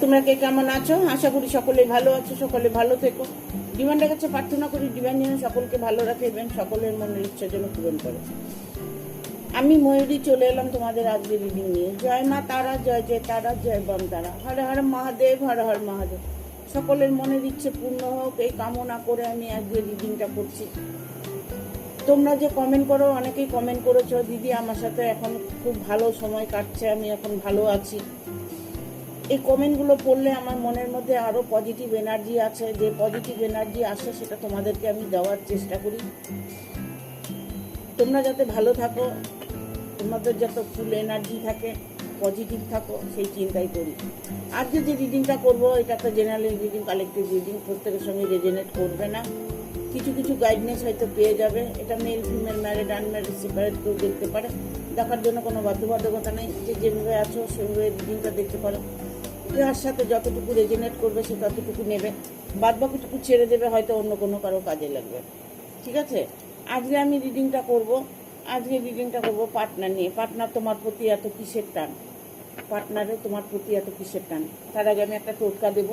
তোমরা কে কেমন আছো? আশা করি সকলে ভালো আছো, সকলে ভালো থেকো। ডিমান্ডের কাছে প্রার্থনা করি ডিমান্ড যেন সকলকে ভালো রাখে এবং সকলের মনের ইচ্ছা যেন পূরণ করে। আমি ময়ূরী চলে এলাম তোমাদের আজকে রিডিং নিয়ে। জয় মা তারা, জয় জয় তারা, জয় বম তারা, হর হর মহাদেব, হর হর মহাদেব। সকলের মনের ইচ্ছে পূর্ণ হোক এই কামনা করে আমি আজকে রিডিংটা করছি। তোমরা যে কমেন্ট করো, অনেকেই কমেন্ট করেছো, দিদি আমার সাথে এখন খুব ভালো সময় কাটছে, আমি এখন ভালো আছি। এই কমেন্টগুলো পড়লে আমার মনের মধ্যে আরও পজিটিভ এনার্জি আছে, যে পজিটিভ এনার্জি আসে সেটা তোমাদেরকে আমি দেওয়ার চেষ্টা করি। তোমরা যাতে ভালো থাকো, তোমাদের যাতে ফুল এনার্জি থাকে, পজিটিভ থাকো, সেই চিন্তাই করি। আজকে যে রিডিংটা করবো এটা একটা জেনারেল রিডিং, কালেকটিভ রিডিং, প্রত্যেকের সঙ্গে রেজোনেট করবে না। কিছু কিছু গাইডনেস হয়তো পেয়ে যাবে। এটা male female, married unmarried separate কেউ দেখতে পারে। দেখার জন্য কোনো বাধ্যবাধকতা নেই, যে যেভাবে আছো সেভাবে রিডিংটা দেখতে পারো। যার সাথে যতটুকু রেজোনেট করবে সে ততটুকু নেবে, বাদ বাকিটুকু ছেড়ে দেবে, হয়তো অন্য কোনো কারো কাজে লাগবে। ঠিক আছে? আজকে আমি রিডিংটা করব। আজকে রিডিংটা করব পার্টনার নিয়ে। পার্টনার তোমার প্রতি এত কিসের টান? পার্টনারে তোমার প্রতি এত কিসের টান? তার আগে আমি একটা টোটকা দেব,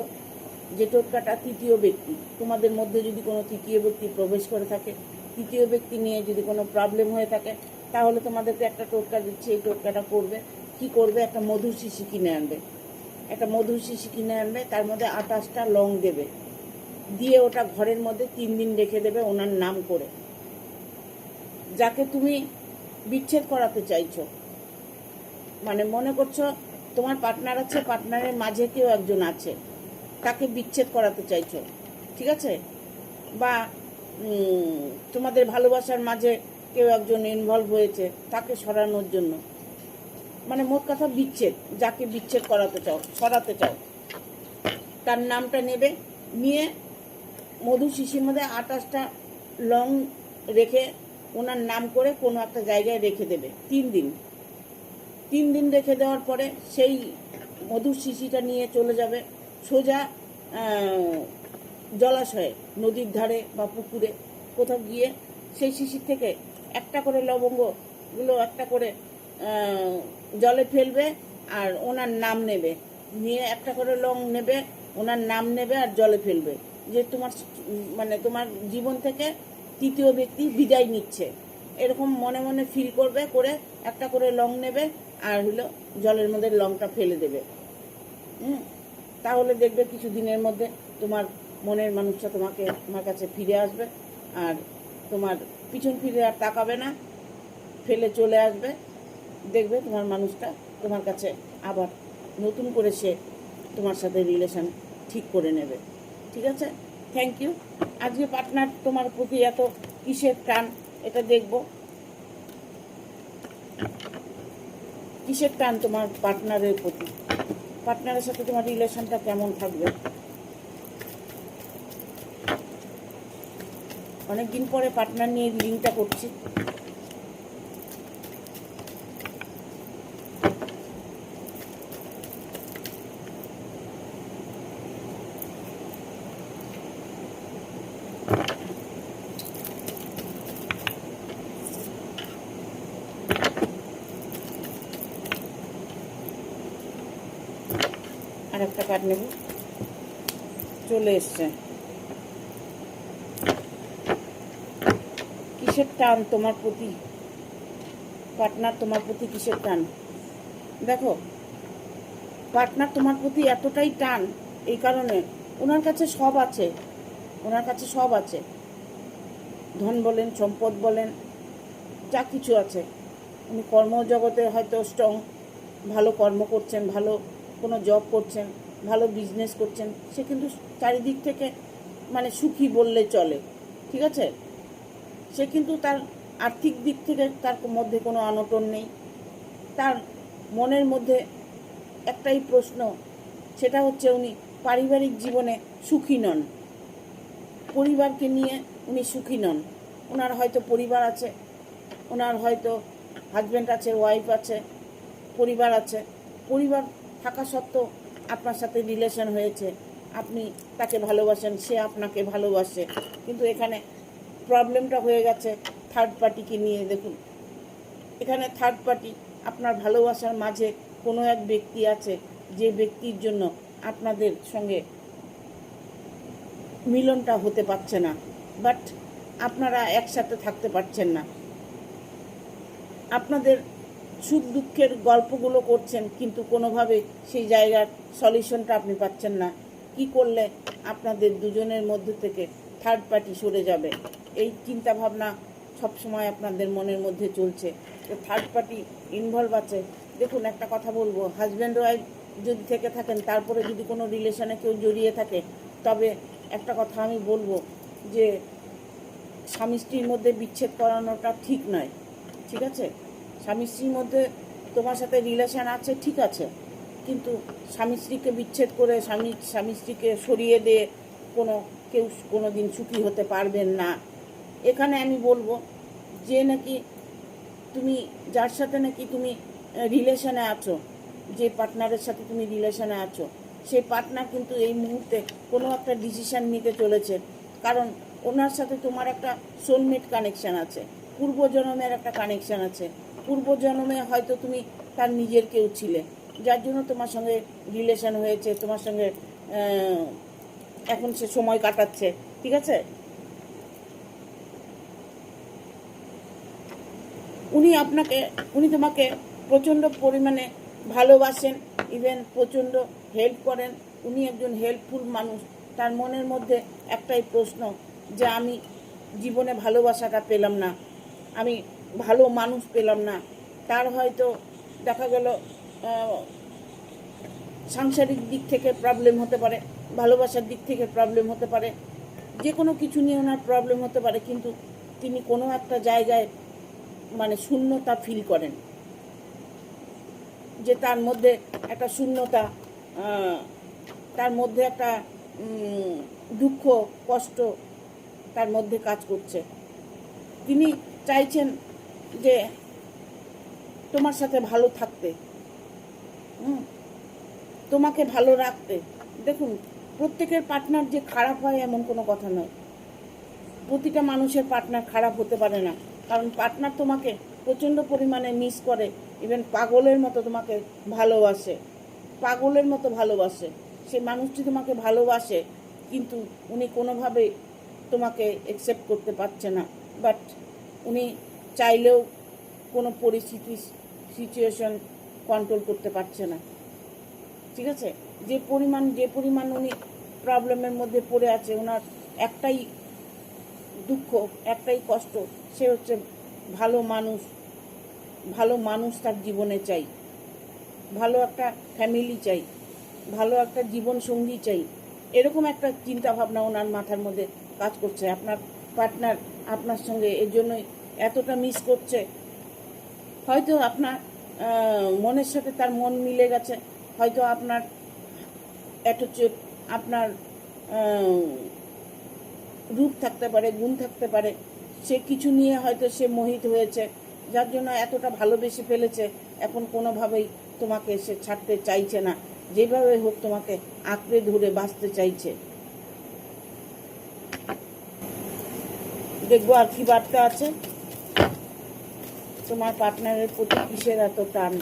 যে টোটকাটা তৃতীয় ব্যক্তি, তোমাদের মধ্যে যদি কোনো তৃতীয় ব্যক্তি প্রবেশ করে থাকে, তৃতীয় ব্যক্তি নিয়ে যদি কোনো প্রবলেম হয়ে থাকে, তাহলে তোমাদেরকে একটা টোটকা দিচ্ছি। এই টোটকাটা করবে কি করবে, একটা মধুর শিশি কিনে আনবে। একটা মধুর শিশি কিনে আনবে, তার মধ্যে 28টা লং দেবে, দিয়ে ওটা ঘরের মধ্যে 3 দিন রেখে দেবে ওনার নাম করে। যাকে তুমি বিচ্ছেদ করাতে চাইছো, মানে মনে করছো তোমার পার্টনার আছে, পার্টনারের মাঝে কেউ একজন আছে, তাকে বিচ্ছেদ করাতে চাইছো, ঠিক আছে? বা তোমাদের ভালোবাসার মাঝে কেউ একজন ইনভলভ হয়েছে, তাকে সরানোর জন্য, মানে মোট কথা বিচ্ছেদ, যাকে বিচ্ছেদ করাতে চাও, সরাতে চাও, তার নামটা নেবে। নিয়ে মধু শিশির মধ্যে 28টা লং রেখে ওনার নাম করে কোনো একটা জায়গায় রেখে দেবে 3 দিন। 3 দিন রেখে দেওয়ার পরে সেই মধুর শিশিটা নিয়ে চলে যাবে সোজা জলাশয়ে, নদীর ধারে বা পুকুরে কোথাও গিয়ে সেই শিশির থেকে একটা করে লবঙ্গগুলো একটা করে জলে ফেলবে আর ওনার নাম নেবে। নিয়ে একটা করে লং নেবে, ওনার নাম নেবে আর জলে ফেলবে, যে তোমার মানে তোমার জীবন থেকে তৃতীয় ব্যক্তি বিদায় নিচ্ছে, এরকম মনে মনে ফিল করবে। করে একটা করে লং নেবে আর হলো জলের মধ্যে লংটা ফেলে দেবে। তাহলে দেখবে কিছু দিনের মধ্যে তোমার মনের মানুষটা তোমার কাছে ফিরে আসবে, আর তোমার পিছন ফিরে আর তাকাবে না, ফেলে চলে আসবে। দেখবে তোমার মানুষটা তোমার কাছে আবার নতুন করে সে তোমার সাথে রিলেশন ঠিক করে নেবে। ঠিক আছে? Thank you. আজকে পার্টনার তোমার প্রতি এত কিসের টান, এটা দেখব। কিসের টান তোমার পার্টনারের প্রতি? পার্টনারের সাথে তোমার রিলেশনটা কেমন থাকবে? অনেকদিন পরে পার্টনার নিয়ে রিডিংটা করছি। আর একটা কার্ড নেব, চলে এসছে। কিসের টান তোমার প্রতি? পার্টনার তোমার প্রতি কিসের টান? দেখো, পার্টনার তোমার প্রতি এতটাই টান এই কারণে, ওনার কাছে সব আছে, ওনার কাছে সব আছে, ধন বলেন, সম্পদ বলেন, যা কিছু আছে। উনি কর্মজগতে হয়তো স্ট্রং, ভালো কর্ম করছেন, ভালো কোনো জব করছেন, ভালো বিজনেস করছেন, সে কিন্তু চারিদিক থেকে মানে সুখী বললে চলে। ঠিক আছে? সে কিন্তু তার আর্থিক দিক থেকে তার মধ্যে কোনো অনটন নেই। তার মনের মধ্যে একটাই প্রশ্ন, সেটা হচ্ছে উনি পারিবারিক জীবনে সুখী নন, পরিবারকে নিয়ে উনি সুখী নন। ওনার হয়তো পরিবার আছে, ওনার হয়তো হাজব্যান্ড আছে, ওয়াইফ আছে, পরিবার আছে। পরিবার থাকা সত্ত্বেও আপনার সাথে রিলেশন হয়েছে, আপনি তাকে ভালোবাসেন, সে আপনাকে ভালোবাসে, কিন্তু এখানে প্রবলেমটা হয়ে গেছে থার্ড পার্টিকে নিয়ে। দেখুন, এখানে থার্ড পার্টি, আপনার ভালোবাসার মাঝে কোনো এক ব্যক্তি আছে, যে ব্যক্তির জন্য আপনাদের সঙ্গে মিলনটা হতে পারছে না, বাট আপনারা একসাথে থাকতে পারছেন না। আপনাদের সুখ দুঃখের গল্পগুলো করছেন, কিন্তু কোনোভাবে সেই জায়গার সলিউশনটা আপনি পাচ্ছেন না। কি করলে আপনাদের দুজনের মধ্যে থেকে থার্ড পার্টি সরে যাবে, এই চিন্তা ভাবনা সবসময় আপনাদের মনের মধ্যে চলছে। তো থার্ড পার্টি ইনভলভ আছে। দেখুন, একটা কথা বলবো, হাজব্যান্ড ওয়াইফ যদি থেকে থাকেন, তারপরে যদি কোনো রিলেশনে কেউ জড়িয়ে থাকে, তবে একটা কথা আমি বলবো যে স্বামী স্ত্রীর মধ্যে বিচ্ছেদ করানোটা ঠিক নয়। ঠিক আছে, স্বামী স্ত্রীর মধ্যে তোমার সাথে রিলেশন আছে, ঠিক আছে, কিন্তু স্বামী স্ত্রীকে বিচ্ছেদ করে স্বামী স্ত্রীকে সরিয়ে দিয়ে কেউ কোনো দিন সুখী হতে পারবেন না। এখানে আমি বলবো যে নাকি তুমি যার সাথে নাকি তুমি রিলেশনে আছো, যে পার্টনারের সাথে তুমি রিলেশনে আছো, সেই পার্টনার কিন্তু এই মুহূর্তে কোনো একটা ডিসিশন নিতে চলেছে। কারণ ওনার সাথে তোমার একটা সোলমেট কানেকশান আছে, পূর্বজন্মের একটা কানেকশান আছে। পূর্বজন্মে হয়তো তুমি তার নিজের কেউ ছিলে, যার জন্য তোমার সঙ্গে রিলেশন হয়েছে, তোমার সঙ্গে এখন সে সময় কাটাচ্ছে। ঠিক আছে, উনি তোমাকে প্রচণ্ড পরিমাণে ভালোবাসেন, ইভেন প্রচণ্ড হেল্প করেন। উনি একজন হেল্পফুল মানুষ। তার মনের মধ্যে একটাই প্রশ্ন যে আমি জীবনে ভালোবাসাটা পেলাম না, আমি ভালো মানুষ পেলাম না। তার হয়তো দেখা গেল সাংসারিক দিক থেকে প্রবলেম হতে পারে, ভালোবাসার দিক থেকে প্রবলেম হতে পারে, যে কোনো কিছু নিয়ে ওনার প্রবলেম হতে পারে, কিন্তু তিনি কোনো একটা জায়গায় মানে শূন্যতা ফিল করেন, যে তার মধ্যে একটা শূন্যতা, তার মধ্যে একটা দুঃখ কষ্ট তার মধ্যে কাজ করছে। তিনি চাইছেন যে তোমার সাথে ভালো থাকতে, তোমাকে ভালো রাখতে। দেখুন, প্রত্যেকের পার্টনার যে খারাপ হয় এমন কোনো কথা নয়। প্রতিটা মানুষের পার্টনার খারাপ হতে পারে না, কারণ পার্টনার তোমাকে প্রচণ্ড পরিমাণে মিস করে, ইভেন পাগলের মতো তোমাকে ভালোবাসে, পাগলের মতো ভালোবাসে। সে মানুষটি তোমাকে ভালোবাসে, কিন্তু উনি কোনোভাবেই তোমাকে অ্যাকসেপ্ট করতে পারছে না। বাট উনি চাইলেও কোনো সিচুয়েশন কন্ট্রোল করতে পারছে না। ঠিক আছে, যে পরিমাণ উনি প্রবলেমের মধ্যে পড়ে আছে, ওনার একটাই দুঃখ, একটাই কষ্ট, সে হচ্ছে ভালো মানুষ তার জীবনে চাই, ভালো একটা ফ্যামিলি চাই, ভালো একটা জীবন সঙ্গী চাই। এরকম একটা চিন্তা ভাবনা ওনার মাথার মধ্যে কাজ করছে। আপনার পার্টনার আপনার সঙ্গে এর জন্যই এতটা মিস করছে। হয়তো আপনার মনের সাথে তার মন মিলে গেছে, হয়তো আপনার অ্যাটিটিউড, আপনার রূপ থাকতে পারে, গুণ থাকতে পারে, সে কিছু নিয়ে হয়তো সে মোহিত হয়েছে, যার জন্য এতটা ভালোবেসে ফেলেছে। এখন কোনোভাবেই তোমাকে সে ছাড়তে চাইছে না, যেভাবে হোক তোমাকে আঁকড়ে ধরে বাঁচতে চাইছে। দেখবো আর কি বার্তা আছে তোমার পার্টনারের প্রতি, কিসের এত টান।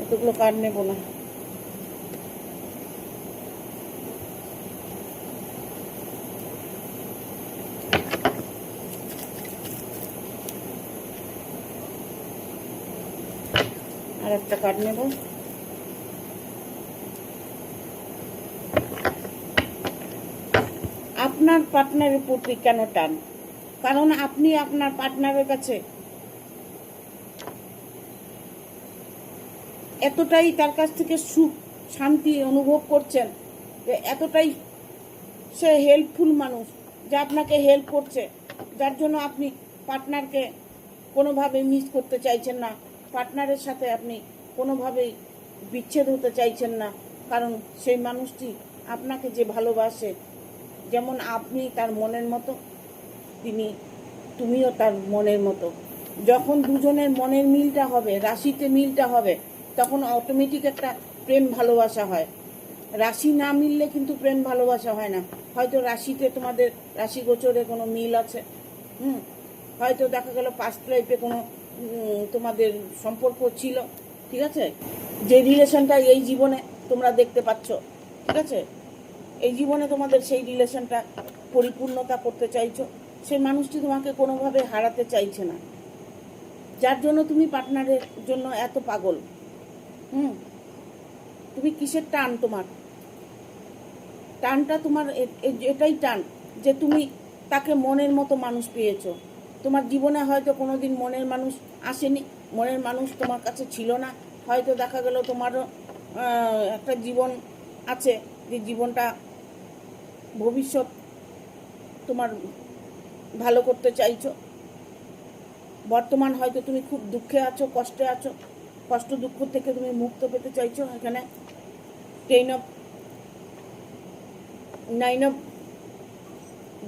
এতগুলো কার্ড নেবো না। আর একটা কার্ড নেব। আপনার পার্টনারের প্রতি কেন টান? কারণ আপনি আপনার পার্টনারের কাছে এতটাই তার কাছ থেকে সুখ শান্তি অনুভব করছেন, যে এতটাই সে হেল্পফুল মানুষ, যে আপনাকে হেল্প করছে, যার জন্য আপনি পার্টনারকে কোনোভাবে মিস করতে চাইছেন না, পার্টনারের সাথে আপনি কোনোভাবেই বিচ্ছেদ হতে চাইছেন না। কারণ সেই মানুষটি আপনাকে যে ভালোবাসে, যেমন আপনি তার মনের মতো, তুমিও তার মনের মতো। যখন দুজনের মনের মিলটা হবে, রাশিতে মিলটা হবে, তখন অটোমেটিক একটা প্রেম ভালোবাসা হয়। রাশি না মিললে কিন্তু প্রেম ভালোবাসা হয় না। হয়তো রাশিতে তোমাদের রাশি গোচরে কোনো মিল আছে, হয়তো দেখা গেল পাস্ট লাইফে কোনো তোমাদের সম্পর্ক ছিল, ঠিক আছে, যে রিলেশনটা এই জীবনে তোমরা দেখতে পাচ্ছ, ঠিক আছে, এই জীবনে তোমাদের সেই রিলেশনটা পরিপূর্ণতা করতে চাইছো। সেই মানুষটি তোমাকে কোনোভাবে হারাতে চাইছে না, যার জন্য তুমি পার্টনারের জন্য এত পাগল। তুমি কিসের টান? তোমার টানটা তোমার এটাই টান যে তুমি তাকে মনের মতো মানুষ পেয়েছো। তোমার জীবনে হয়তো কোনোদিন মনের মানুষ আসেনি, মনের মানুষ তোমার কাছে ছিল না। হয়তো দেখা গেল তোমারও একটা জীবন আছে, যে জীবনটা ভবিষ্যৎ তোমার ভালো করতে চাইছো। বর্তমান হয়তো তুমি খুব দুঃখে আছো, কষ্টে আছো, কষ্ট দুঃখ থেকে তুমি মুক্ত পেতে চাইছো। এখানে 9 অফ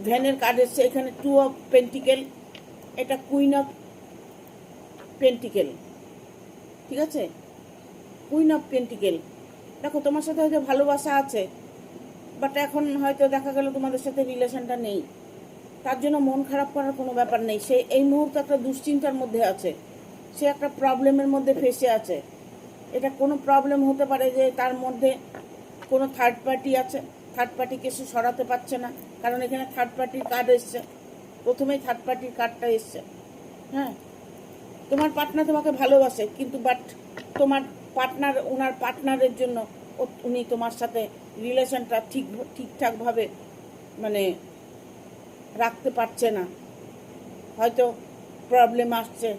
ভ্যানের কার্ড এসছে, এখানে 2 অফ পেন্টিকেল, এটা কুইন অফ পেন্টিকেল, ঠিক আছে, কুইন অফ পেন্টিকেল। দেখো তোমার সাথে হয়তো ভালোবাসা আছে, বাট এখন হয়তো দেখা গেল তোমাদের সাথে রিলেশনটা নেই। তার জন্য মন খারাপ করার কোনো ব্যাপার নেই। সে এই মুহূর্তে একটা দুশ্চিন্তার মধ্যে আছে, সে একটা প্রবলেমের মধ্যে ফেসে আছে। এটা কোনো প্রবলেম হতে পারে যে তার মধ্যে কোনো থার্ড পার্টি আছে, থার্ড পার্টিকে সে সরাতে পারছে না, কারণ এখানে থার্ড পার্টির কার্ড এসছে, প্রথমেই থার্ড পার্টির কার্ডটা এসছে। হ্যাঁ, তোমার পার্টনার তোমাকে ভালোবাসে, কিন্তু বাট তোমার পার্টনার, ওনার পার্টনারের জন্য উনি তোমার সাথে রিলেশনটা ঠিকঠাকভাবে মানে রাখতে পারছে না। হয়তো প্রবলেম আসছে,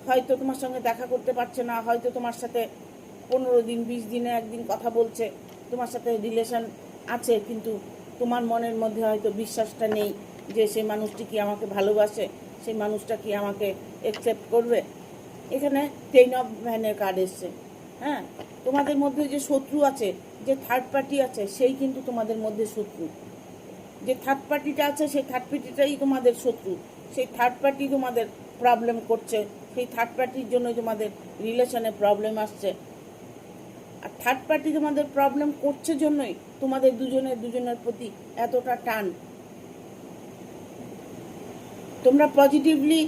হয়তো তোমার সঙ্গে দেখা করতে পারছে না, হয়তো তোমার সাথে 15 দিন 20 দিনে একদিন কথা বলছে, তোমার সাথে রিলেশন আছে, কিন্তু তোমার মনের মধ্যে হয়তো বিশ্বাসটা নেই যে সেই মানুষটি কি আমাকে ভালোবাসে, সেই মানুষটা কি আমাকে অ্যাকসেপ্ট করবে। এখানে 10 অফ ভ্যানের কার্ড এসছে। হ্যাঁ, তোমাদের মধ্যে যে শত্রু আছে, যে থার্ড পার্টি আছে, সেই কিন্তু তোমাদের মধ্যে শত্রু। যে থার্ড পার্টিটা আছে, সেই থার্ড পার্টিটাই তোমাদের শত্রু। সেই থার্ড পার্টি তোমাদের প্রবলেম করছে, সেই থার্ড পার্টির জন্য তোমাদের রিলেশনে প্রবলেম আসছে। আর থার্ড পার্টি তোমাদের প্রবলেম করছে জন্যই তোমাদের দুজনের প্রতি এতটা টান। তোমরা পজিটিভলি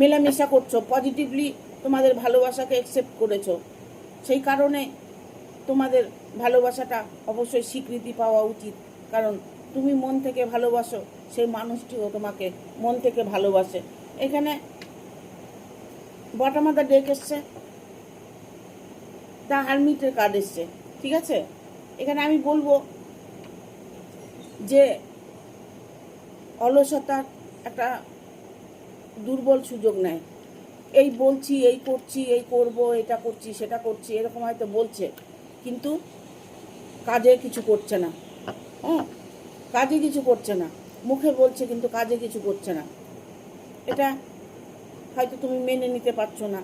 মেলামেশা করছো, পজিটিভলি তোমাদের ভালোবাসাকে অ্যাকসেপ্ট করেছো, সেই কারণে তোমাদের ভালোবাসাটা অবশ্যই স্বীকৃতি পাওয়া উচিত। কারণ তুমি মন থেকে ভালোবাসো, সেই মানুষটিও তোমাকে মন থেকে ভালোবাসে। এখানে বটম অফ দ্য ডেক এসছে, দ্য হারমিটের কার্ড এসছে, ঠিক আছে। এখানে আমি বলবো যে অলসতার একটা দুর্বল সুযোগ নেয়। এই বলছি, এই করছি, এই করব, এটা করছি, সেটা করছি, এরকম হয়তো বলছে, কিন্তু কাজে কিছু করছে না। কাজে কিছু করছে না, মুখে বলছে কিন্তু কাজে কিছু করছে না। এটা হয়তো তুমি মেনে নিতে পারছো না,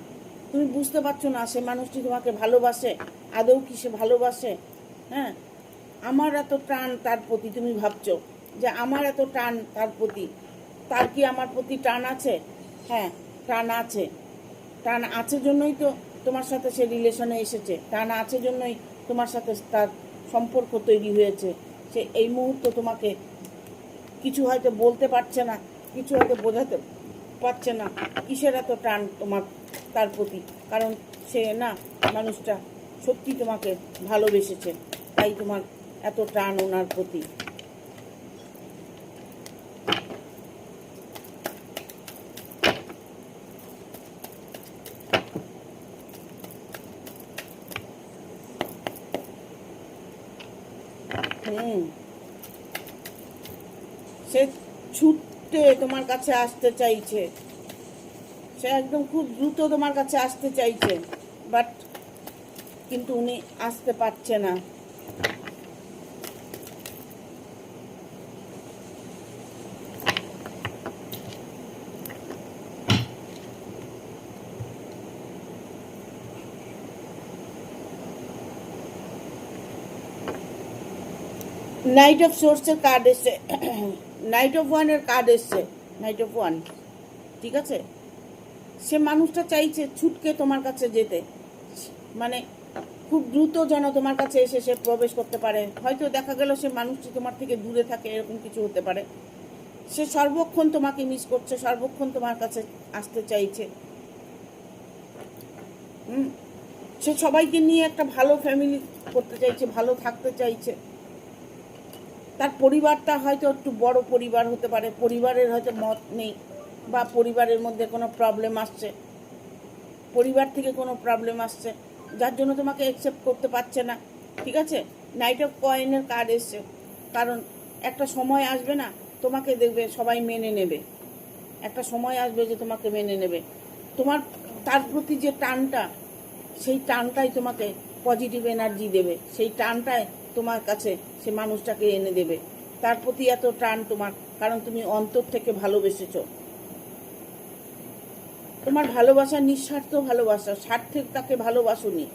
তুমি বুঝতে পারছো না সে মানুষটি তোমাকে ভালোবাসে, আদৌ কি সে ভালোবাসে। হ্যাঁ, আমার এত টান তার প্রতি, তুমি ভাবছো যে আমার এত টান তার প্রতি, তার কি আমার প্রতি টান আছে? হ্যাঁ, টান আছে। টান আছে জন্যই তো তোমার সাথে সে রিলেশনে এসেছে, টান আছে জন্যই তোমার সাথে তার সম্পর্ক তৈরি হয়েছে। সে এই মুহূর্তে তোমাকে কিছু হয়তো বলতে পারছে না, কিছু হয়তো বোঝাতে পারছে না কিসের এত টান তোমার তার প্রতি। কারণ সে না, মানুষটা সত্যি তোমাকে ভালোবেসেছে, তাই তোমার এত টান ওনার প্রতি। সে ছুটে তোমার কাছে আসতে চাইছে, সে একদম খুব দ্রুত তোমার কাছে আসতে চাইছে, বাট কিন্তু উনি আসতে পারছে না। নাইট অফ সোর্সের কার্ড এসে, নাইট অফ ওয়ানের কার্ড এসছে, নাইট অফ ওয়ান, ঠিক আছে। সে মানুষটা চাইছে ছুটকে তোমার কাছে যেতে, মানে খুব দ্রুত যেন তোমার কাছে এসে সে প্রবেশ করতে পারে। হয়তো দেখা গেল সে মানুষটি তোমার থেকে দূরে থাকে, এরকম কিছু হতে পারে। সে সর্বক্ষণ তোমাকে মিস করছে, সর্বক্ষণ তোমার কাছে আসতে চাইছে। সে সবাইকে নিয়ে একটা ভালো ফ্যামিলি করতে চাইছে, ভালো থাকতে চাইছে। তার পরিবারটা হয়তো একটু বড় পরিবার হতে পারে, পরিবারের হয়তো মত নেই, বা পরিবারের মধ্যে কোনো প্রবলেম আসছে, পরিবার থেকে কোনো প্রবলেম আসছে, যার জন্য তোমাকে অ্যাকসেপ্ট করতে পারছে না, ঠিক আছে। নাইট অফ কয়েনের কার্ড এসছে, কারণ একটা সময় আসবে না তোমাকে দেখবে সবাই মেনে নেবে, একটা সময় আসবে যে তোমাকে মেনে নেবে। তোমার তার প্রতি যে টানটা, সেই টানটাই তোমাকে পজিটিভ এনার্জি দেবে, সেই টানটাই তোমার কাছে সে মানুষটাকে এনে দেবে। তার প্রতি এত টান তোমার, কারণ তুমি অন্তর থেকে ভালোবেসেছো। তোমার ভালোবাসা নিঃস্বার্থ ভালোবাসা, স্বার্থের তাকে ভালোবাসুনি,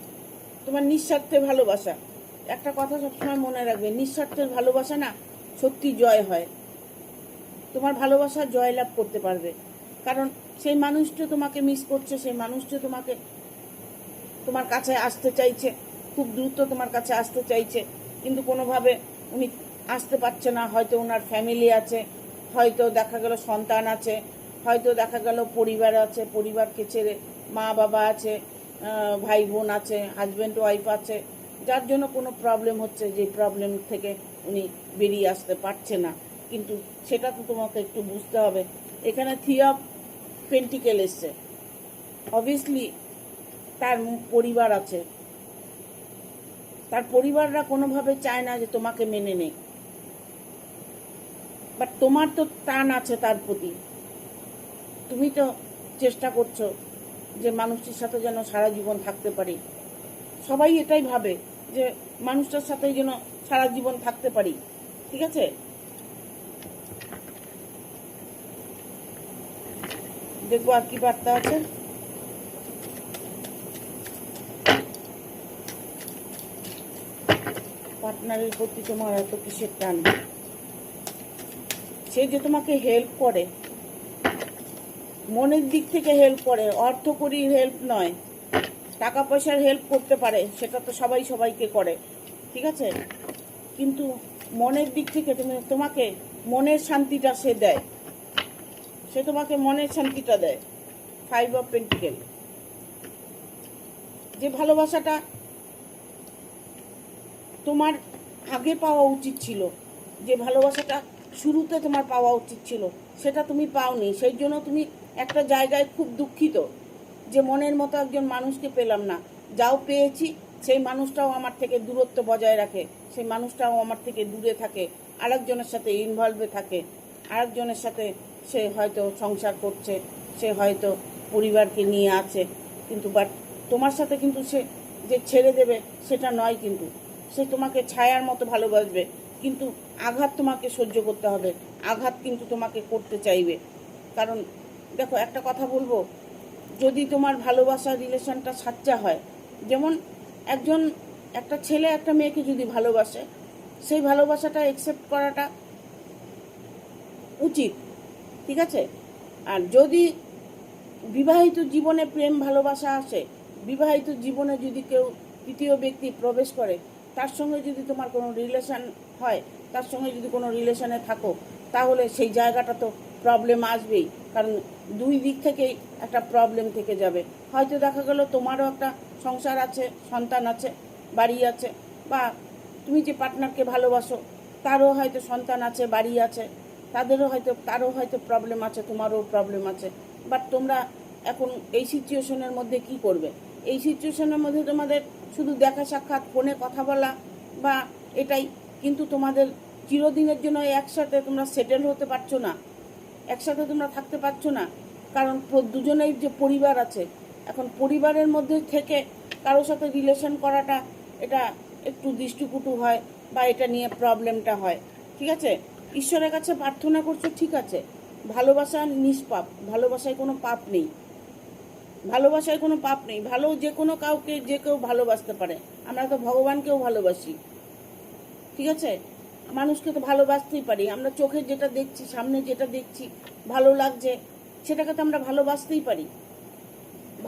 তোমার নিঃস্বার্থে ভালোবাসা। একটা কথা সবসময় মনে রাখবে, নিঃস্বার্থের ভালোবাসা না সত্যি জয় হয়, তোমার ভালোবাসা জয়লাভ করতে পারবে। কারণ সেই মানুষটা তোমাকে মিস করছে, সেই মানুষটা তোমার কাছে আসতে চাইছে, খুব দ্রুত তোমার কাছে আসতে চাইছে, কিন্তু কোনোভাবে উনি আসতে পারছে না। হয়তো ওনার ফ্যামিলি আছে, হয়তো দেখা গেল সন্তান আছে, হয়তো দেখা গেল পরিবার আছে, পরিবারকে ছেড়ে মা বাবা আছে, ভাই বোন আছে, হাজব্যান্ড ওয়াইফ আছে, যার জন্য কোনো প্রবলেম হচ্ছে, যে প্রবলেম থেকে উনি বেরিয়ে আসতে পারছে না। কিন্তু সেটা তো তোমাকে একটু বুঝতে হবে। এখানে থ্রি অফ পেন্টিকেল এসছে, অবভিয়াসলি তার পরিবার আছে, তার পরিবাররা কোনোভাবে চায় না যে তোমাকে মেনে নেয়, বাট তোমার তো টান আছে তার প্রতি। তুমি তো চেষ্টা করছো যে মানুষটির সাথে যেন সারা জীবন থাকতে পারি। সবাই এটাই ভাবে যে মানুষটার সাথে যেন সারা জীবন থাকতে পারি, ঠিক আছে। দেখবো আর কি বার্তা আছে। পার্টনারের প্রতি তোমার এত কিসের টান? সে যে তোমাকে হেল্প করে, মনের দিক থেকে হেল্প করে, অর্থকরীর হেল্প নয়, টাকা পয়সার হেল্প করতে পারে, সেটা তো সবাই সবাইকে করে, ঠিক আছে। কিন্তু মনের দিক থেকে তোমাকে মনের শান্তিটা সে দেয়, সে তোমাকে মনের শান্তিটা দেয়। ফাইভ অফ পেন্টিকেল, যে ভালোবাসাটা তোমার আগে পাওয়া উচিত ছিল, যে ভালোবাসাটা শুরুতে তোমার পাওয়া উচিত ছিল, সেটা তুমি পাওনি। সেই জন্য তুমি একটা জায়গায় খুব দুঃখিত যে মনের মতো একজন মানুষকে পেলাম না। যাও পেয়েছি, সেই মানুষটাও আমার থেকে দূরত্ব বজায় রাখে, সেই মানুষটাও আমার থেকে দূরে থাকে, আরেকজনের সাথে ইনভলভে থাকে, আরেকজনের সাথে সে হয়তো সংসার করছে, সে হয়তো পরিবারকে নিয়ে আছে। কিন্তু বাট তোমার সাথে কিন্তু সে যে ছেড়ে দেবে সেটা নয়, কিন্তু সে তোমাকে ছায়ার মতো ভালোবাসবে, কিন্তু আঘাত তোমাকে সহ্য করতে হবে, আঘাত কিন্তু তোমাকে করতে চাইবে। কারণ দেখো, একটা কথা বলবো, যদি তোমার ভালোবাসার রিলেশনটা সাচ্চা হয়, যেমন একটা ছেলে একটা মেয়েকে যদি ভালোবাসে, সেই ভালোবাসাটা অ্যাকসেপ্ট করাটা উচিত, ঠিক আছে। আর যদি বিবাহিত জীবনে প্রেম ভালোবাসা আসে, বিবাহিত জীবনে যদি কেউ তৃতীয় ব্যক্তি প্রবেশ করে, তার সঙ্গে যদি তোমার কোনো রিলেশন হয়, তার সঙ্গে যদি কোনো রিলেশনে থাকো, তাহলে সেই জায়গাটা তো প্রবলেম আসবেই। কারণ দুই দিক থেকেই একটা প্রবলেম থেকে যাবে। হয়তো দেখা গেল তোমারও একটা সংসার আছে, সন্তান আছে, বাড়ি আছে, বা তুমি যে পার্টনারকে ভালোবাসো তারও হয়তো সন্তান আছে, বাড়ি আছে, তারও হয়তো প্রবলেম আছে, তোমারও প্রবলেম আছে। বাট তোমরা এখন এই সিচুয়েশনের মধ্যে কি করবে? এই সিচুয়েশনের মধ্যে তোমাদের শুধু দেখা সাক্ষাৎ, ফোনে কথা বলা, বা এটাই। কিন্তু তোমাদের চিরদিনের জন্য একসাথে তোমরা সেটেল হতে পারছো না, একসাথে তোমরা থাকতে পারছো না। কারণ দুজনের যে পরিবার আছে, এখন পরিবারের মধ্যে থেকে কারোর সাথে রিলেশন করাটা এটা একটু দৃষ্টিকটু হয়, বা এটা নিয়ে প্রবলেমটা হয়, ঠিক আছে। ঈশ্বরের কাছে প্রার্থনা করছো, ঠিক আছে, ভালোবাসা নিষ্পাপ, ভালোবাসায় কোনো পাপ নেই, ভালোবাসায় কোনো পাপ নেই। যে কোনো কেউ ভালোবাসতে পারে, আমরা তো ভগবানকেও ভালোবাসি, ঠিক আছে। মানুষকে তো ভালোবাসতেই পারি, আমরা চোখে যেটা দেখছি, সামনে যেটা দেখছি ভালো লাগছে, সেটাকে তো আমরা ভালোবাসতেই পারি।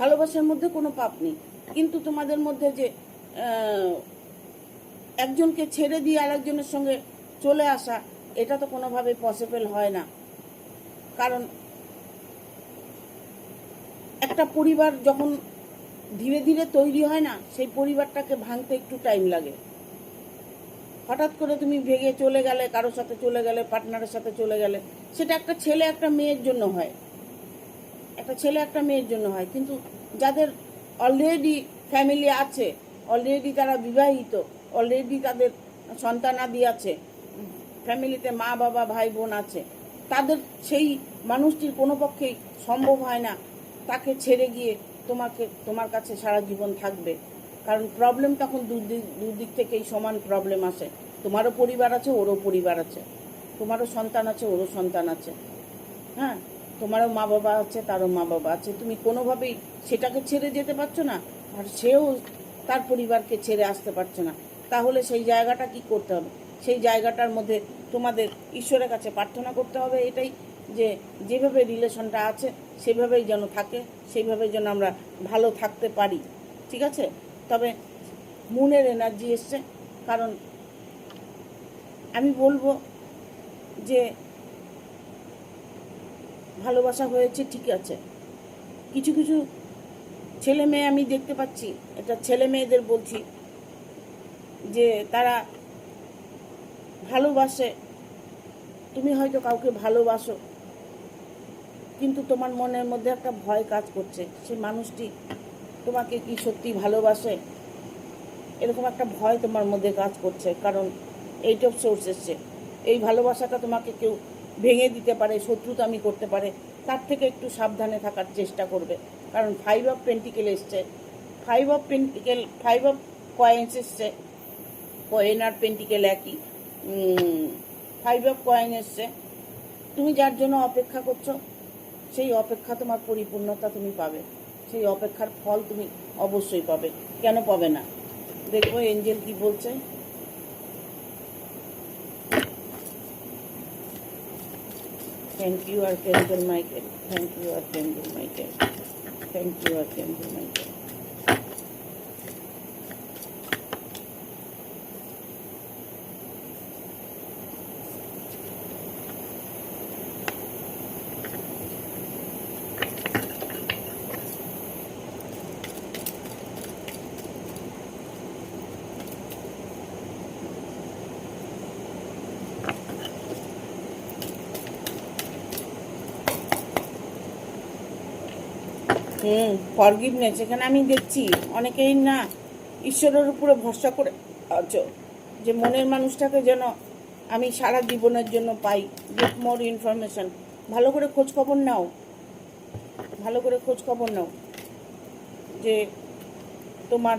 ভালোবাসার মধ্যে কোনো পাপ নেই। কিন্তু তোমাদের মধ্যে যে একজনকে ছেড়ে দিয়ে আরেকজনের সঙ্গে চলে আসা, এটা তো কোনোভাবে পসিবল হয় না। কারণ একটা পরিবার যখন ধীরে ধীরে তৈরি হয় না, সেই পরিবারটাকে ভাঙতে একটু টাইম লাগে। হঠাৎ করে তুমি ভেঙে চলে গেলে, কারোর সাথে চলে গেলে, পার্টনারের সাথে চলে গেলে, সেটা একটা ছেলে একটা মেয়ের জন্য হয়, একটা ছেলে একটা মেয়ের জন্য হয়। কিন্তু যাদের অলরেডি ফ্যামিলি আছে, অলরেডি তারা বিবাহিত, অলরেডি তাদের সন্তানাদি আছে, ফ্যামিলিতে মা বাবা ভাই বোন আছে, তাদের সেই মানুষটির কোনো পক্ষেই সম্ভব হয় না তাকে ছেড়ে গিয়ে তোমার কাছে সারা জীবন থাকবে। কারণ প্রবলেম তখন দুদিক থেকেই সমান প্রবলেম আসে। তোমারও পরিবার আছে, ওরও পরিবার আছে, তোমারও সন্তান আছে, ওরও সন্তান আছে, হ্যাঁ, তোমারও মা বাবা আছে, তারও মা বাবা আছে। তুমি কোনোভাবেই সেটাকে ছেড়ে যেতে পারছো না, আর সেও তার পরিবারকে ছেড়ে আসতে পারছে না। তাহলে সেই জায়গাটা কি করতে হবে? সেই জায়গাটার মধ্যে তোমাদের ঈশ্বরের কাছে প্রার্থনা করতে হবে এটাই, যে যেভাবে রিলেশনটা আছে সেভাবেই যেন থাকে, সেইভাবেই যেন আমরা ভালো থাকতে পারি, ঠিক আছে? তবে মুনের এনার্জি এসছে, কারণ আমি বলবো যে ভালোবাসা হয়েছে, ঠিক আছে, কিছু কিছু ছেলে মেয়ে আমি দেখতে পাচ্ছি, এটা ছেলে মেয়েদের বলছি, যে তারা ভালোবাসে, তুমি হয়তো কাউকে ভালোবাসো, কিন্তু তোমার মনের মধ্যে একটা ভয় কাজ করছে, সেই মানুষটি তোমাকে কি সত্যি ভালোবাসে, এরকম একটা ভয় তোমার মধ্যে কাজ করছে। কারণ এইট অফ সোর্স এসছে, এই ভালোবাসাটা তোমাকে কেউ ভেঙে দিতে পারে, শত্রুতামি করতে পারে, তার থেকে একটু সাবধানে থাকার চেষ্টা করবে। কারণ 5 অফ পেন্টিকেল এসছে, 5 অফ পেন্টিকেল, 5 অফ কয়েন্স এসছে, কয়েন আর পেন্টিকেল একই, 5 অফ কয়েন এসছে। তুমি যার জন্য অপেক্ষা করছো, সেই অপেক্ষা তোমার পরিপূর্ণতা তুমি পাবে, সেই অপেক্ষার ফল তুমি অবশ্যই পাবে। কেন পাবে না? দেখবো এঞ্জেল কি বলছে। Thank you archangel Michael, thank you archangel Michael, thank you archangel Michael. Forgiveness, এখানে আমি দেখছি অনেকেই না ঈশ্বরের উপরে ভরসা করে আছো, যে মনের মানুষটাকে যেন আমি সারা জীবনের জন্য পাই। গেট মোর ইনফরমেশন, ভালো করে খোঁজ খবর নাও, ভালো করে খোঁজ খবর নাও যে তোমার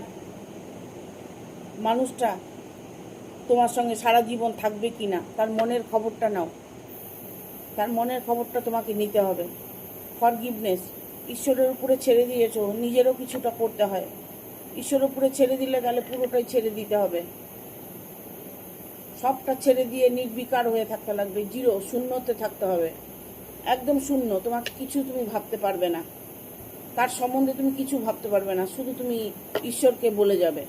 মানুষটা তোমার সঙ্গে সারা জীবন থাকবে কি না, তার মনের খবরটা নাও, তার মনের খবরটা তোমাকে নিতে হবে। ফরগিভনেস, ঈশ্বরের উপরে ছেড়ে দিয়েছো, নিজেরও কিছুটা করতে হয়। ঈশ্বরের উপরে ছেড়ে দিলে তাহলে পুরোটাই ছেড়ে দিতে হবে, সবটা ছেড়ে দিয়ে নির্বিকার হয়ে থাকতে লাগবে, জিরো, শূন্যতে থাকতে হবে, একদম শূন্য। তোমাকে কিছু তুমি ভাবতে পারবে না, তার সম্বন্ধে তুমি কিছু ভাবতে পারবে না, শুধু তুমি ঈশ্বরকে বলে যাবে।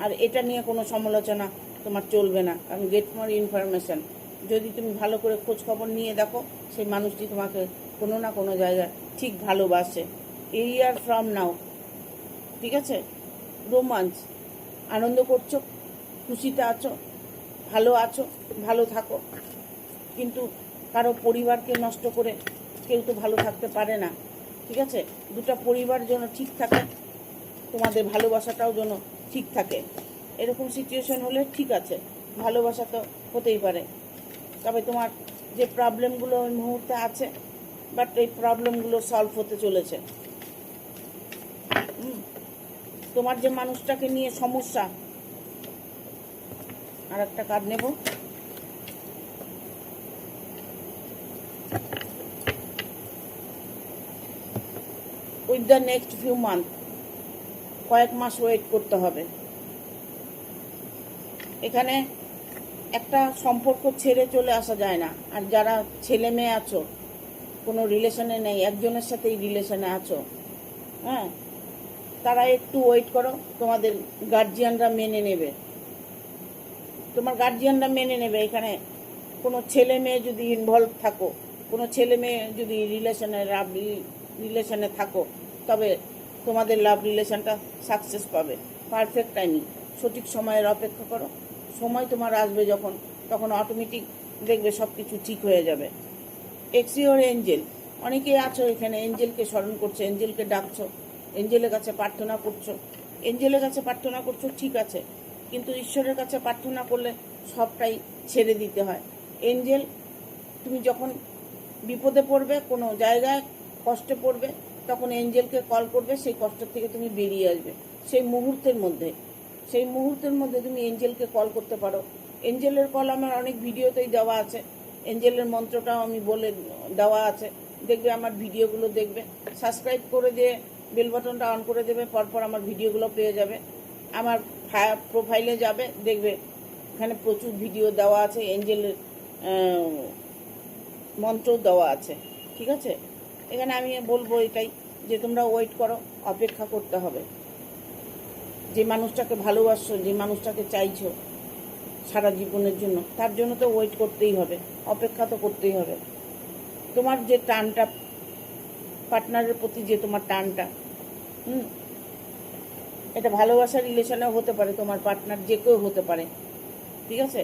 আর এটা নিয়ে কোনো সমালোচনা তোমার চলবে না, কারণ গেট মোর ইনফরমেশন, যদি তুমি ভালো করে খোঁজ খবর নিয়ে দেখো, সেই মানুষটি তোমাকে কোনো না কোনো জায়গায় ঠিক ভালোবাসে। এই ইয়ার ফ্রম নাও, ঠিক আছে? রোমান্স, আনন্দ করছো, খুশিতে আছো, ভালো থাকো, কিন্তু কারো পরিবারকে নষ্ট করে কেউ তো ভালো থাকতে পারে না, ঠিক আছে? দুটা পরিবার যেন ঠিক থাকে, তোমাদের ভালোবাসাটাও যেন ঠিক থাকে, এরকম সিচুয়েশন হলে ঠিক আছে, ভালোবাসা তো হতেই পারে। তবে তোমার যে প্রবলেমগুলো ওই মুহূর্তে আছে, বাট এই প্রবলেমগুলো সলভ হতে চলেছে। তোমার যে মানুষটাকে নিয়ে সমস্যা, আর একটা কার্ড নেব, with the next few month, কয়েক মাস ওয়েট করতে হবে। এখানে একটা সম্পর্ক ছেড়ে চলে আসা যায় না। আর যারা ছেলে মেয়ে আছো, কোনো রিলেশনে নেই, একজনের সাথেই রিলেশনে আছো, হ্যাঁ, তারা একটু ওয়েট করো, তোমাদের গার্জিয়ানরা মেনে নেবে। তোমার গার্জিয়ানরা মেনে নেবে। এখানে কোনো ছেলে মেয়ে যদি ইনভলভ থাকো, কোনো ছেলে মেয়ে যদি রিলেশনে থাকো, তবে তোমাদের লাভ রিলেশনটা সাকসেস পাবে। পারফেক্ট টাইমিং, সঠিক সময়ের অপেক্ষা করো। সময় তোমার আসবে যখন, তখন অটোমেটিক দেখবে সব কিছু ঠিক হয়ে যাবে। এক্সিওর এঞ্জেল, অনেকেই আছো এখানে এঞ্জেলকে স্মরণ করছো, এঞ্জেলকে ডাকছো, এঞ্জেলের কাছে প্রার্থনা করছো। এঞ্জেলের কাছে প্রার্থনা করছো ঠিক আছে, কিন্তু ঈশ্বরের কাছে প্রার্থনা করলে সবটাই ছেড়ে দিতে হয়। এঞ্জেল, তুমি যখন বিপদে পড়বে, কোনো জায়গায় কষ্টে পড়বে, তখন এঞ্জেলকে কল করবে, সেই কষ্ট থেকে তুমি বেরিয়ে আসবে। সেই মুহূর্তের মধ্যে তুমি এঞ্জেলকে কল করতে পারো। এঞ্জেলের কল আমার অনেক ভিডিওতেই দেওয়া আছে, এঞ্জেলের মন্ত্রটাও আমি বলে দেওয়া আছে। দেখবে আমার ভিডিওগুলো, দেখবে সাবস্ক্রাইব করে দিয়ে বেল বাটনটা অন করে দেবে, পরপর আমার ভিডিওগুলো পেয়ে যাবে। আমার প্রোফাইলে যাবে, দেখবে এখানে প্রচুর ভিডিও দেওয়া আছে, এঞ্জেলের মন্ত্রও দেওয়া আছে। ঠিক আছে, এখানে আমি বলবো এটাই যে তোমরা ওয়েট করো, অপেক্ষা করতে হবে। যে মানুষটাকে ভালোবাসছো, যে মানুষটাকে চাইছো সারা জীবনের জন্য, তার জন্য তো ওয়েট করতেই হবে, অপেক্ষা তো করতেই হবে। তোমার যে টানটা, পার্টনারের প্রতি যে তোমার টানটা, এটা ভালোবাসার রিলেশনেও হতে পারে, তোমার পার্টনার যে কেউ হতে পারে। ঠিক আছে,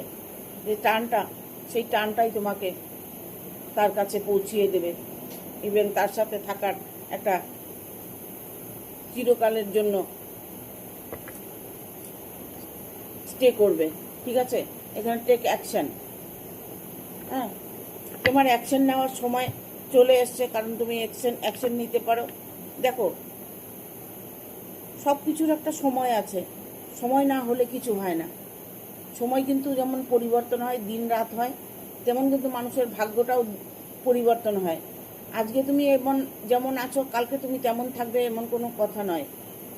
যে টানটা, সেই টানটাই তোমাকে তার কাছে পৌঁছিয়ে দেবে। ইভেন তার সাথে থাকার একটা চিরকালের জন্য স্টে করবে। ঠিক আছে, এখানে টেক অ্যাকশন। হ্যাঁ, তোমার অ্যাকশন নেওয়ার সময় চলে এসছে, কারণ তুমি অ্যাকশন নিতে পারো। দেখো, সব কিছুর একটা সময় আছে, সময় না হলে কিছু হয় না। সময় কিন্তু যেমন পরিবর্তন হয়, দিন রাত হয়, তেমন কিন্তু মানুষের ভাগ্যটাও পরিবর্তন হয়। আজকে তুমি যেমন আছো, কালকে তুমি তেমন থাকবে এমন কোনো কথা নয়।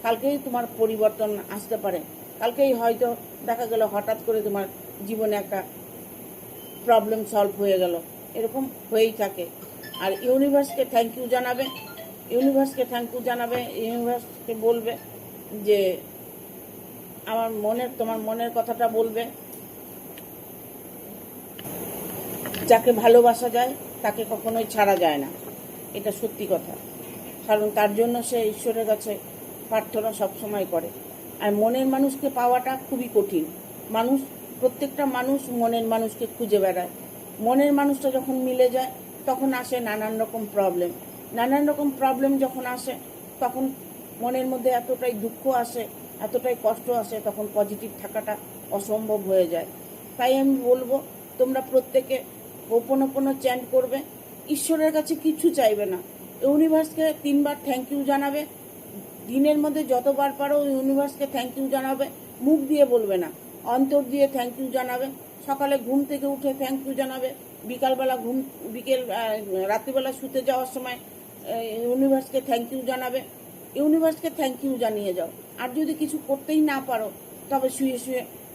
কালকেই তোমার পরিবর্তন আসতে পারে। কালকেই হয়তো দেখা গেল হঠাৎ করে তোমার জীবনে একটা প্রবলেম সলভ হয়ে গেল, এরকম হয়েই থাকে। আর ইউনিভার্সকে থ্যাংক ইউ জানাবে, ইউনিভার্সকে বলবে যে তোমার মনের কথাটা বলবে। যাকে ভালোবাসা যায় তাকে কখনোই ছাড়া যায় না, এটা সত্যি কথা। কারণ তার জন্য সে ঈশ্বরের কাছে প্রার্থনা সবসময় করে। আর মনের মানুষকে পাওয়াটা খুবই কঠিন। প্রত্যেকটা মানুষ মনের মানুষকে খুঁজে বেড়ায়। মনের মানুষটা যখন মিলে যায়, তখন আসে নানান রকম প্রবলেম যখন আসে, তখন মনের মধ্যে এতটাই দুঃখ আসে, এতটাই কষ্ট আসে, তখন পজিটিভ থাকাটা অসম্ভব হয়ে যায়। তাই আমি বলবো, তোমরা প্রত্যেকে হোপোনোপোনো চ্যান্ট করবে, ঈশ্বরের কাছে কিছু চাইবে না, ইউনিভার্সকে 3 বার থ্যাংক ইউ জানাবে। দিনের মধ্যে যতবার পারো ইউনিভার্সকে থ্যাংক ইউ জানাবে। মুখ দিয়ে বলবে না, অন্তর দিয়ে থ্যাংক ইউ জানাবে। সকালে ঘুম থেকে উঠে থ্যাংক ইউ জানাবে, রাত্রিবেলা শুতে যাওয়ার সময় ইউনিভার্সকে থ্যাংক ইউ জানাবে। ইউনিভার্সকে থ্যাংক ইউ জানিয়ে যাও। আর যদি কিছু করতেই না পারো, তবে শুয়ে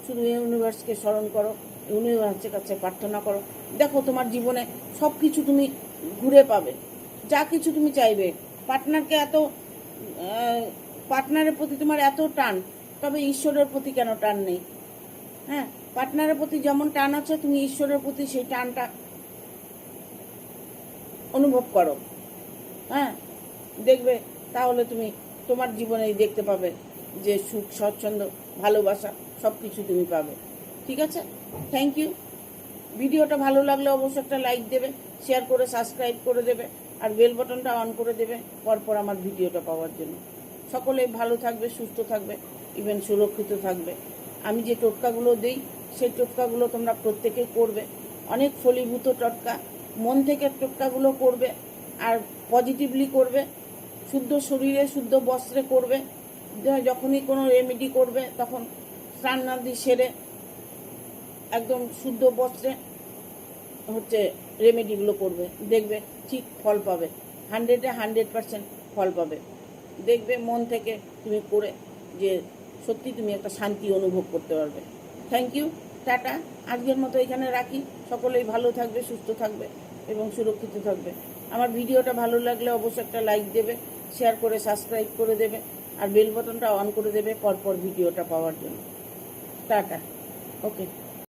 শুধু ইউনিভার্সকে স্মরণ করো, ইউনিভার্সের কাছে প্রার্থনা করো। দেখো, তোমার জীবনে সব কিছু তুমি ঘুরে পাবে, যা কিছু তুমি চাইবে। পার্টনারের প্রতি তোমার এত টান, তবে ঈশ্বরের প্রতি কেন টান নেই? হ্যাঁ, পার্টনারের প্রতি যেমন টান আছে, তুমি ঈশ্বরের প্রতি সেই টানটা অনুভব করো। হ্যাঁ, দেখবে তাহলে তুমি তোমার জীবনেই দেখতে পাবে যে সুখ, স্বচ্ছন্দ, ভালোবাসা সব কিছু তুমি পাবে। ঠিক আছে, থ্যাংক ইউ। ভিডিওটা ভালো লাগলে অবশ্যই একটা লাইক দেবে, শেয়ার করে সাবস্ক্রাইব করে দেবে, আর বেল বাটনটা অন করে দেবে পরপর আমার ভিডিওটা পাওয়ার জন্য। সকলে ভালো থাকবে, সুস্থ থাকবে, ইভেন সুরক্ষিত থাকবে। আমি যে টোটকাগুলো দিই, সেই টোটকাগুলো তোমরা প্রত্যেকে করবে। অনেক ফলীভূত টোটকা, মন থেকে টোটকাগুলো করবে, আর পজিটিভলি করবে। শুদ্ধ শরীরে, শুদ্ধ বস্ত্রে করবে। যখনই কোনো রেমেডি করবে, তখন স্নানাদি সেরে একদম শুদ্ধ বস্ত্রে রেমেডিগুলো করবে। দেখবে ঠিক ফল পাবে, 100% ফল পাবে। দেখবে মন থেকে তুমি করে যে সত্যি তুমি একটা শান্তি অনুভব করতে পারবে। Thank you. টাটা, আজকের মতো এখানে রাখি। সকলেই ভালো থাকবে, সুস্থ থাকবে এবং সুরক্ষিত থাকবে। আমার ভিডিওটা ভালো লাগলে অবশ্যই একটা লাইক দেবে, শেয়ার করে সাবস্ক্রাইব করে দেবে, আর বেল বাটনটা অন করে দেবে পরপর ভিডিওটা পাওয়ার জন্য। টাটা, ওকে।